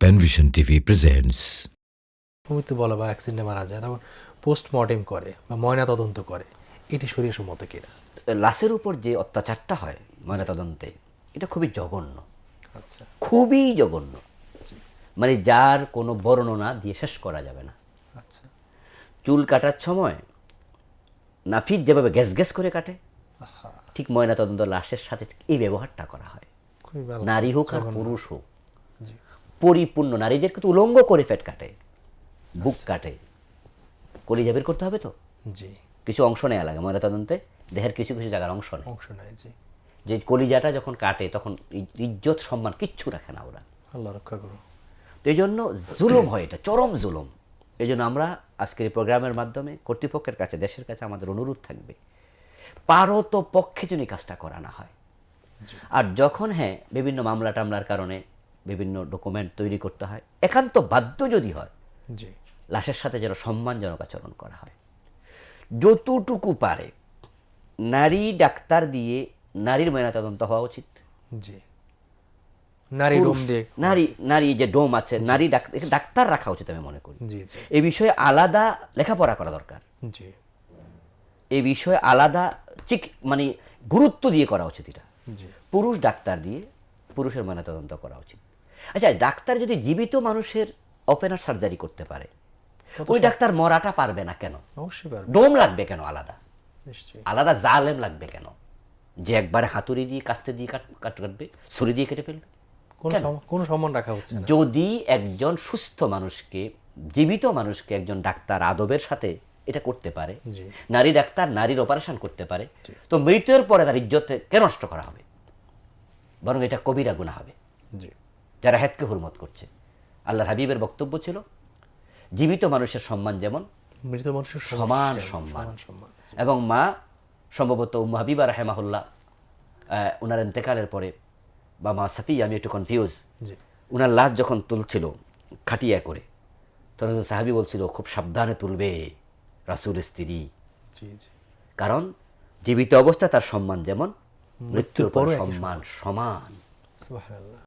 পেনভিশন TV presents. মৃত্যু বলা বা অ্যাক্সিডেন্টে মারা যায় তখন পোস্টমর্টেম করে বা ময়না তদন্ত করে, এটি শরীয়সম্মত কিনা? লাশের উপর যে অত্যাচারটা হয় ময়নাতদন্তে, এটা খুবই জঘন্য, আচ্ছা, খুবই জঘন্য। মানে যার কোনো বর্ণনা দিয়ে শেষ করা যাবে না। আচ্ছা, চুল কাটার সময় নাপিত যেভাবে গ্যাস গ্যাস করে কাটে, আহা, ঠিক ময়নাতদন্ত লাশের সাথে ঠিক এই ব্যবহারটা করা হয়। খুবই ভালো। নারী হোক আর জঘন্য। পুরুষ হোক, জি, পরিপূর্ণ নারীদের কিন্তু উলঙ্গ করে পেট কাটে, বুক কাটে, কলিজা বের করতে হবে তো, জি, কিছু অংশ নেওয়া লাগে ময়নাতদন্তে, দেহের কিছু কিছু জায়গার অংশ নেয়। অংশ নেয়, জি। যে কলিজাটা যখন কাটে তখন ইজ্জত সম্মান কিচ্ছু রাখে না ওরা। আল্লাহ রক্ষা করো। তো এই জন্য জুলুম হয়, এটা চরম জুলুম। এই জন্য আমরা আজকের এই প্রোগ্রামের মাধ্যমে কর্তৃপক্ষের কাছে, দেশের কাছে আমাদের অনুরোধ থাকবে, পারত পক্ষে যদি কাজটা করা না হয়। আর যখন বিভিন্ন মামলা টামলার কারণে বিভিন্ন ডকুমেন্ট তৈরি করতে হয়, একান্ত বাধ্য যদি হয়, জি, লাশের সাথে যেন সম্মানজনক আচরণ করা হয়। যতটুকু পারে নারী ডাক্তার দিয়ে নারীর ময়নাতদন্ত হওয়া উচিত। জি, নারী রুম দিয়ে, নারী নারী যে ডোম আছে, নারী ডাক্তার রাখা উচিত আমি মনে করি। জি, জি, এই বিষয়ে আলাদা লেখাপড়া করা দরকার, জি, এই বিষয়ে আলাদা মানে গুরুত্ব দিয়ে করা উচিত। এটা জি, পুরুষ ডাক্তার দিয়ে পুরুষের ময়নাতদন্ত করা উচিত। আচ্ছা, ডাক্তার যদি জীবিত মানুষের ওপেনার সার্জারি করতে পারে, ওই ডাক্তার মরাটা পারবে না কেন? অবশ্যই পারবে, ডোম লাগবে কেন আলাদা? নিশ্চয়ই। আলাদা জালেম লাগবে কেন যে একবারে হাতুড়ি দিয়ে কাস্তে দিয়ে কাটবে, ছুরি দিয়ে কেটে ফেলবে? কোনো সম্মান রাখা হচ্ছে না। যদি একজন সুস্থ মানুষকে, জীবিত মানুষকে একজন ডাক্তার আদবের সাথে এটা করতে পারে, জি, নারী ডাক্তার নারীর অপারেশন করতে পারে, তো মৃত্যুর পরে তার ইজ্জত কে নষ্ট করা হবে? বরং এটা কবিরা গুনাহ হবে জি, যারা হেদকে হুরমত করছে। আল্লাহর হাবিবের বক্তব্য ছিল, জীবিত মানুষের সম্মান যেমন মৃত মানুষের সমান সম্মান, সম্মান। সম্মান। জি, এবং মা সম্ভবত উম্মু হাবিবা রাহেমাহুল্লাহ, ওনার ইন্তেকালের পরে, বা মা সাফিয়া, আমি একটু কনফিউজ, জি, উনার লাশ যখন তুলছিল খাটিয়া করে, তখন সাহাবী বলছিল খুব সাবধানে তুলবে রাসূলের স্ত্রী, জি, জি, কারণ জীবিত অবস্থা তার সম্মান যেমন মৃত্যুর পর পরও একই সম্মান সমান। সুবহানাল্লাহ।